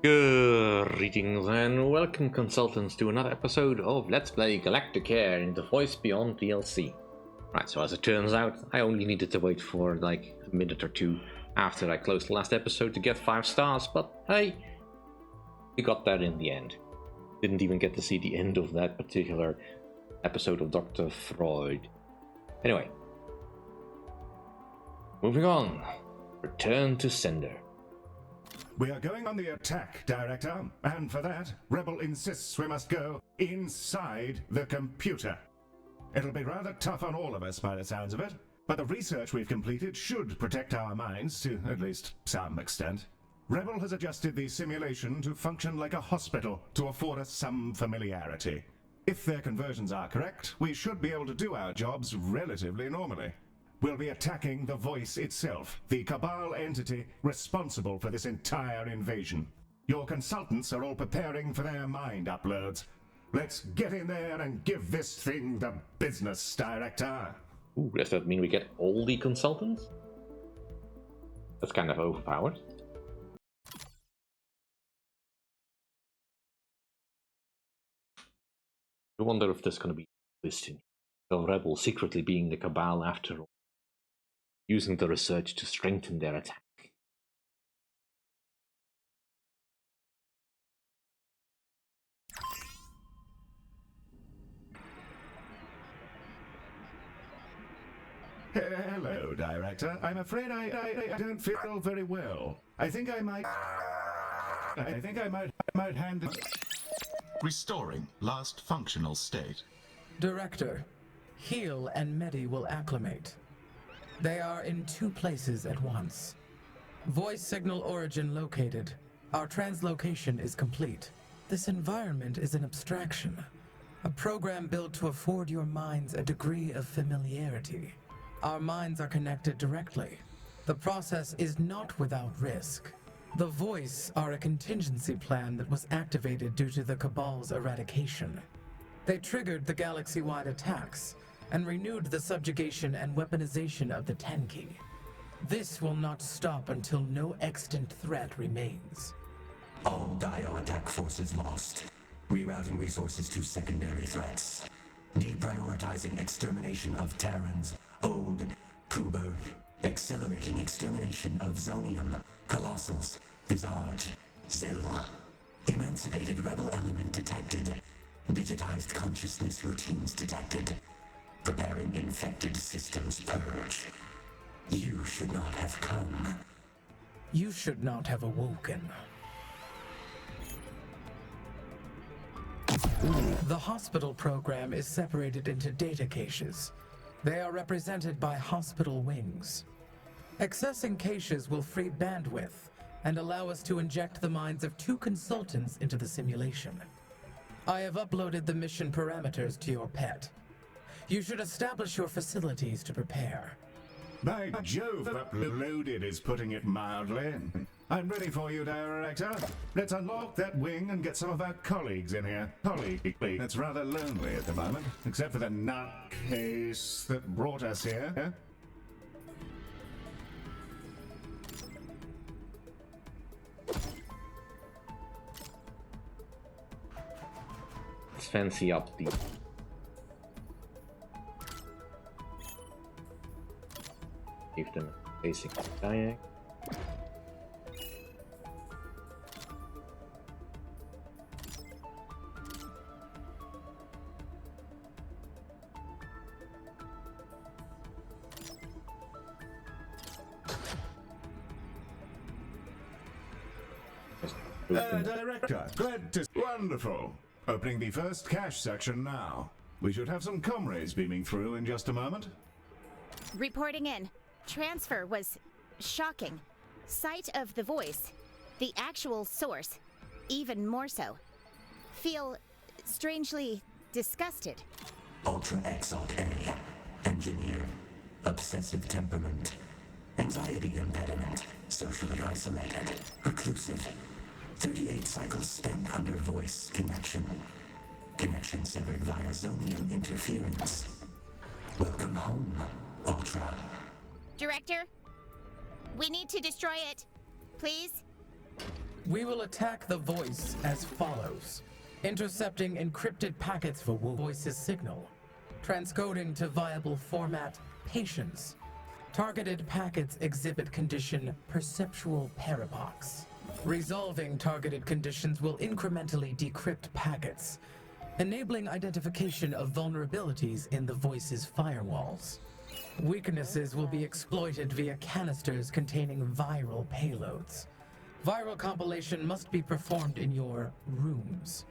Greetings and welcome, consultants, to another episode of Let's Play Galacticare in the Voice Beyond DLC. Right, so as it turns out, I only needed to wait for like a minute or two after I closed the last episode to get 5 stars, but hey, we got there in the end. Didn't even get to see the end of that particular episode of Dr. Freud. Anyway, moving on. Return to sender. We are going on the attack, Director, and for that, Rebel insists we must go inside the computer. It'll be rather tough on all of us by the sounds of it, but the research we've completed should protect our minds to at least some extent. Rebel has adjusted the simulation to function like a hospital to afford us some familiarity. If their conversions are correct, we should be able to do our jobs relatively normally. We'll be attacking the Voice itself, the Cabal entity responsible for this entire invasion. Your consultants are all preparing for their mind uploads. Let's get in there and give this thing the business, Director. Ooh, does that mean we get all the consultants? That's kind of overpowered. I wonder if there's going to be listing. The Rebel secretly being the Cabal after all, using the research to strengthen their attack. Hello, Director. I'm afraid I don't feel very well. I think I might handle... Restoring last functional state. Director, Heal and Medi will acclimate. They are in 2 places at once. Voice signal origin located. Our translocation is complete. This environment is an abstraction. A program built to afford your minds a degree of familiarity. Our minds are connected directly. The process is not without risk. The Voice are a contingency plan that was activated due to the Cabal's eradication. They triggered the galaxy-wide attacks and renewed the subjugation and weaponization of the Tenki. This will not stop until no extant threat remains. All Dio attack forces lost. Rerouting resources to secondary threats. Deprioritizing extermination of Terrans, Ode, Kuber. Accelerating extermination of Zonium, Colossals, Visage, Zilva. Emancipated rebel element detected. Digitized consciousness routines detected. Preparing infected systems purge. You should not have come. You should not have awoken. The hospital program is separated into data caches. They are represented by hospital wings. Accessing caches will free bandwidth and allow us to inject the minds of 2 consultants into the simulation. I have uploaded the mission parameters to your pet. You should establish your facilities to prepare. By Jove, uploaded is putting it mildly. I'm ready for you, Director. Let's unlock that wing and get some of our colleagues in here. That's rather lonely at the moment, except for the nutcase that brought us here. Let's fancy up the... Give them a basic diag. Director, glad to... Wonderful. Opening the first cache section now. We should have some comrades beaming through in just a moment. Reporting in. Transfer was shocking. Sight of the Voice, the actual source, even more so. Feel strangely disgusted. Ultra Exalt A. Engineer. Obsessive temperament. Anxiety impediment. Socially isolated. Reclusive. 38 cycles spent under Voice connection. Connection severed via Zonium interference. Welcome home, Ultra. Director, we need to destroy it. Please? We will attack the voice as follows. Intercepting encrypted packets for voice's signal. Transcoding to viable format patience. Targeted packets exhibit condition perceptual paradox. Resolving targeted conditions will incrementally decrypt packets, enabling identification of vulnerabilities in the voice's firewalls. Weaknesses will be exploited via canisters containing viral payloads. Viral compilation must be performed in your rooms.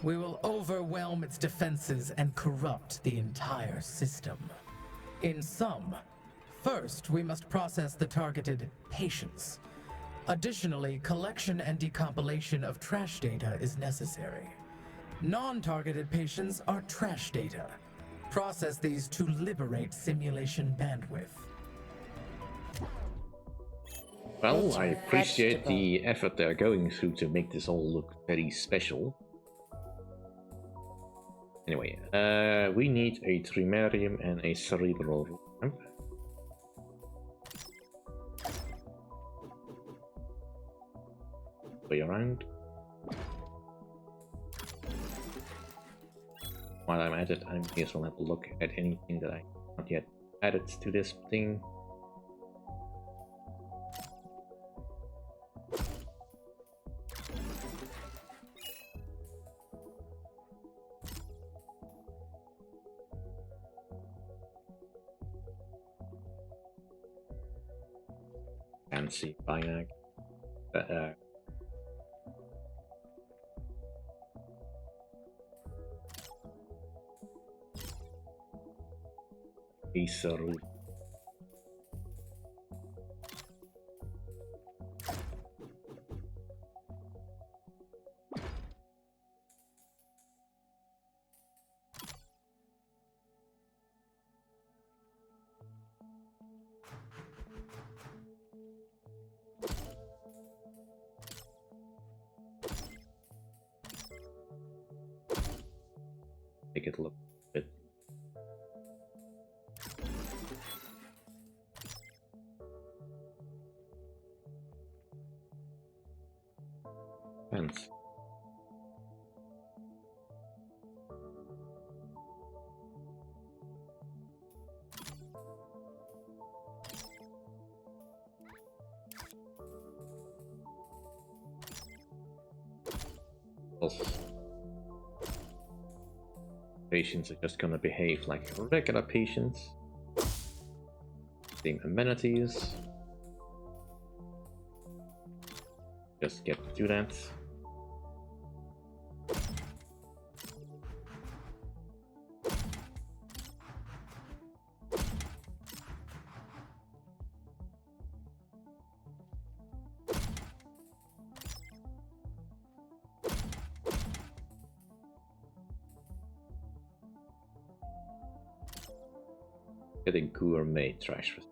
We will overwhelm its defenses and corrupt the entire system. In sum, first we must process the targeted patients. Additionally, collection and decompilation of trash data is necessary. Non-targeted patients are trash data. Process these to liberate simulation bandwidth. Well, I appreciate the effort they're going through to make this all look very special. Anyway, we need a trimerium and a cerebral ramp. Way around. While I'm at it, I may as well have a look at anything that I not yet added to this thing. Fancy binag. Acer. Make it look a bit. Fancy. Patients are just gonna behave like regular patients. Same amenities. Just get to do that. Getting gourmet trash. Is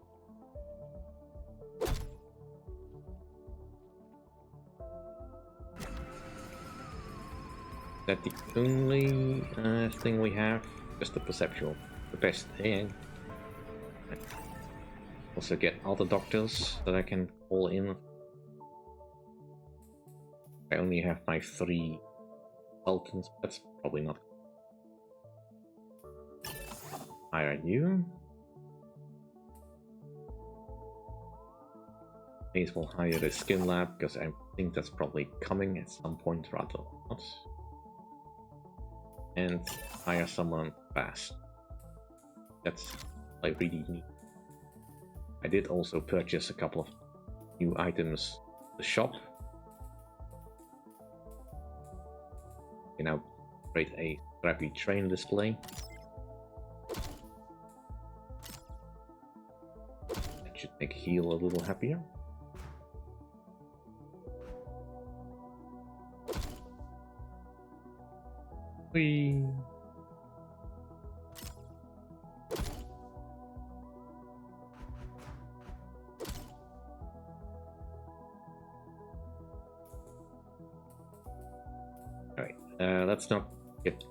that the only thing we have? Just the perceptual. The best thing. Also get other doctors that I can call in. I only have my 3 consultants. That's probably not. Hire you. May as well hire the skin lab because I think that's probably coming at some point rather not. And hire someone fast. That's I really need. I did also purchase a couple of new items at the shop. You can now create a scrappy train display. That should make Heal a little happier. Whee. Alright, let's not get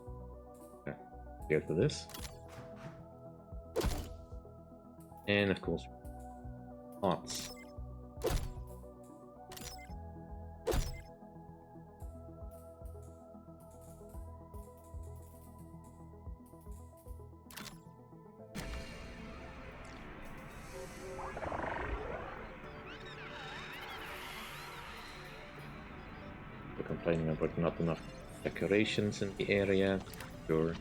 scared for this. And of course, pots. People complaining about not enough decorations in the area. Sure.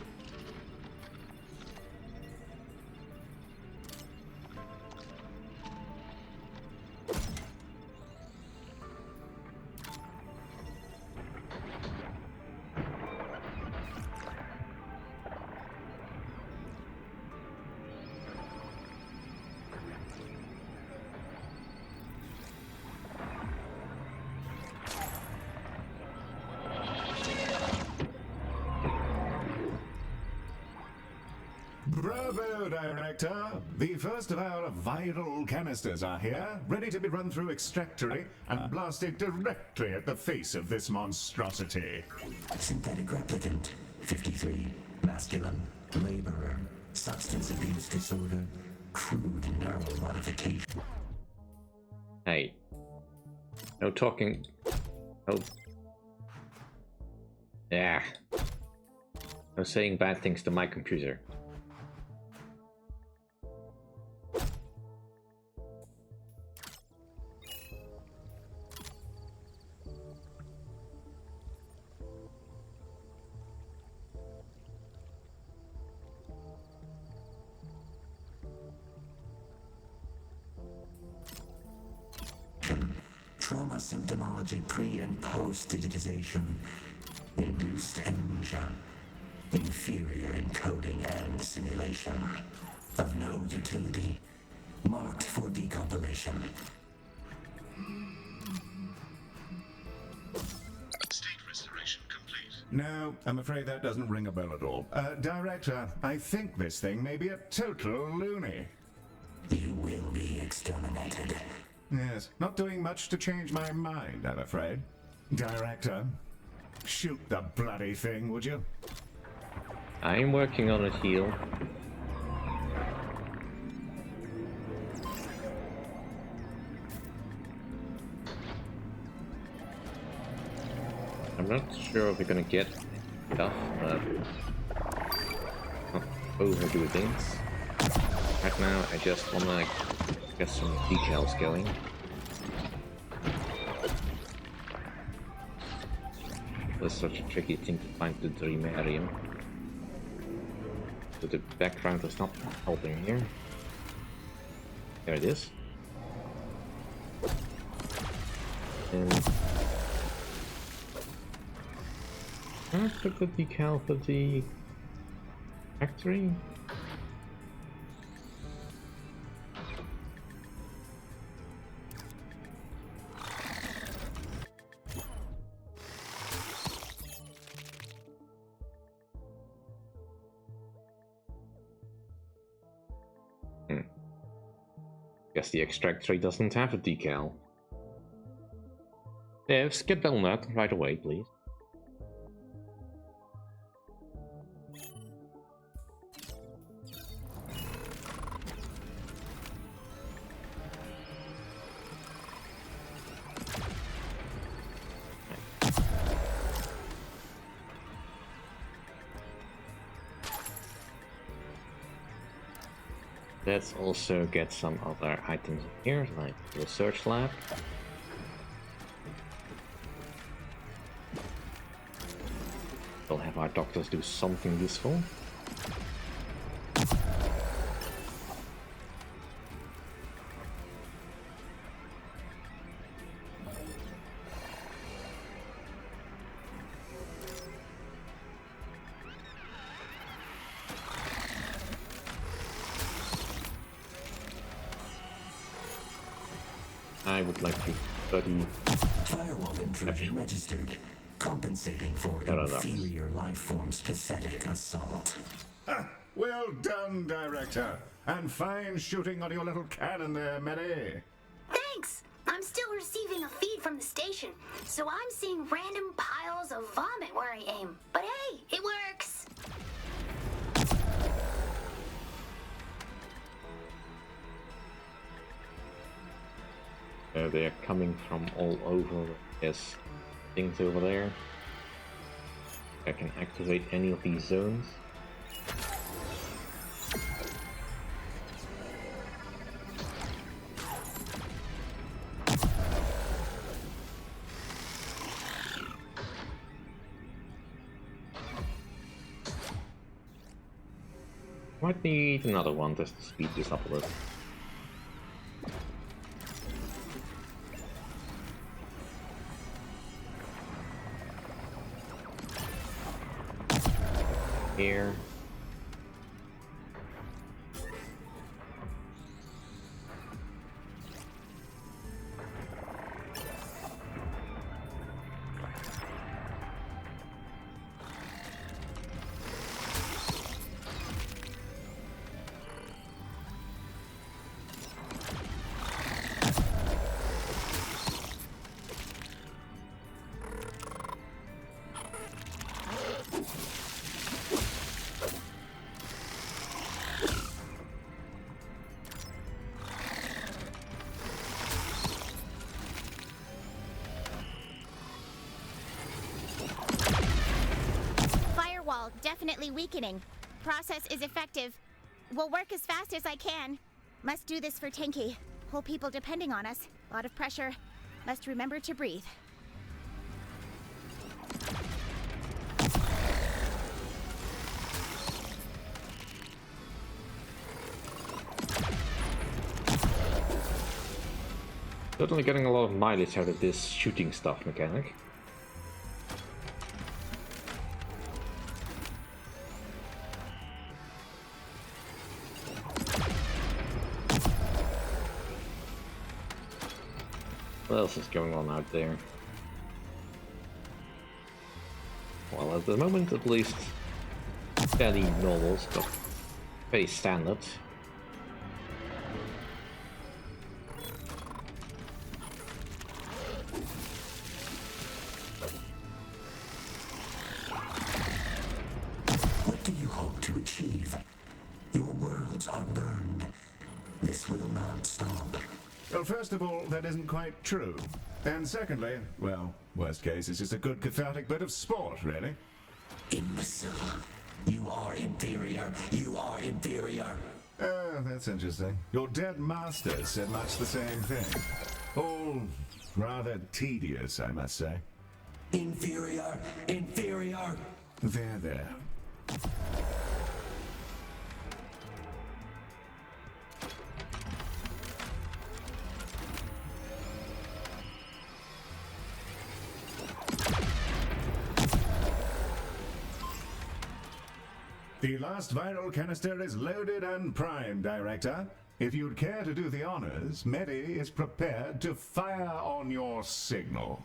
Bravo, Director! The first of our viral canisters are here, ready to be run through extractory and blasted directly at the face of this monstrosity. Synthetic replicant, 53. Masculine, laborer, substance abuse disorder, crude neural modification. Hey. No talking. No. Yeah. No saying bad things to my computer. Trauma symptomology pre- and post-digitization. Induced amnesia. Inferior encoding and simulation. Of no utility. Marked for decompilation. State restoration complete. No, I'm afraid that doesn't ring a bell at all. Director, I think this thing may be a total loony. You will be exterminated. Yes, not doing much to change my mind, I'm afraid. Director, shoot the bloody thing, would you? I'm working on a heal. I'm not sure if we're gonna get stuff, but not overdo things. Right now, I just wanna get some decals going. That's such a tricky thing to find the Dreamarium. So the background is not helping here. There it is. And that's a good decal for the factory. Guess the extract tray doesn't have a decal. Yeah, skip on that right away, please. Let's also get some other items here, like the research lab. We'll have our doctors do something useful. I would like to study. Firewall intrusion registered. Compensating for inferior life form's pathetic assault. Ha! Well done, Director. And fine shooting on your little cannon there, Mary. Thanks! I'm still receiving a feed from the station, so I'm seeing random piles of vomit where I aim. But hey, it works! They are coming from all over. There's things over there. I can activate any of these zones. Might need another one just to speed this up a little. Here. Definitely weakening. Process is effective. Will work as fast as I can. Must do this for Tenki. Whole people depending on us. Lot of pressure. Must remember to breathe. Certainly getting a lot of mileage out of this shooting stuff mechanic. What else is going on out there? Well, at the moment at least, fairly normal stuff. Very standard. What do you hope to achieve? Your worlds are burned. This will not stop. Well, first of all, that isn't quite true. And secondly, well, worst case, it's just a good cathartic bit of sport, really. Imbecile. You are inferior. You are inferior. Oh, that's interesting. Your dead master said much the same thing. All rather tedious, I must say. Inferior. Inferior. There. The last viral canister is loaded and primed, Director. If you'd care to do the honors, Medi is prepared to fire on your signal.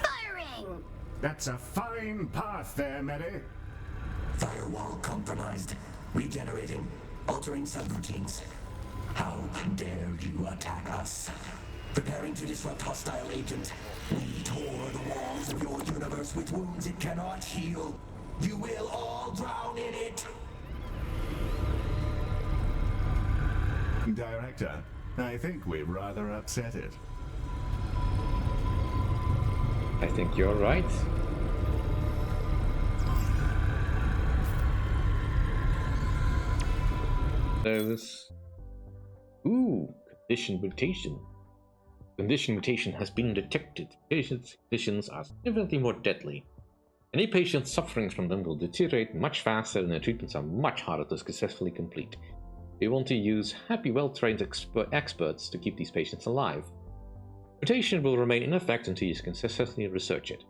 Firing! That's a fine path there, Medi. Firewall compromised. Regenerating. Altering subroutines. How dare you attack us? Preparing to disrupt hostile agent. We tore the walls of your universe with wounds it cannot heal. You will all drown in it! Director, I think we've rather upset it. I think you're right. There's... Ooh, condition mutation. Condition mutation has been detected. Patients' conditions are significantly more deadly. Any patient suffering from them will deteriorate much faster and their treatments are much harder to successfully complete. We want to use happy, well-trained experts to keep these patients alive. Mutation will remain in effect until you can successfully research it,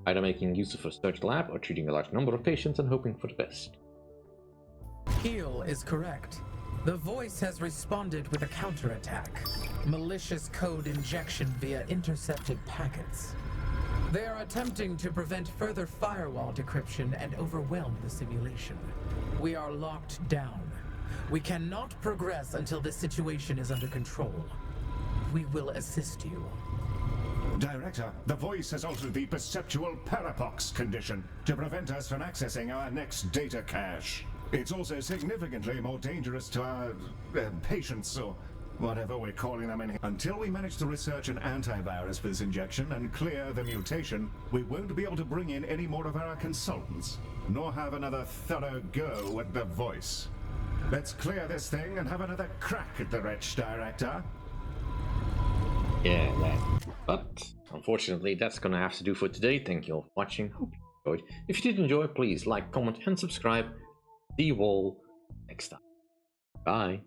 either making use of a research lab or treating a large number of patients and hoping for the best. Heal is correct. The voice has responded with a counterattack. Malicious code injection via intercepted packets. They are attempting to prevent further firewall decryption and overwhelm the simulation. We are locked down. We cannot progress until this situation is under control. We will assist you. Director, the voice has altered the perceptual parapox condition to prevent us from accessing our next data cache. It's also significantly more dangerous to our patients, or whatever we're calling them in here. Until we manage to research an antivirus for this injection and clear the mutation, we won't be able to bring in any more of our consultants, nor have another thorough go at the voice. Let's clear this thing and have another crack at the wretch, Director. Yeah, that. But unfortunately, that's gonna have to do for today. Thank you all for watching. Hope you enjoyed. If you did enjoy, please like, comment, and subscribe. See you all next time. Bye.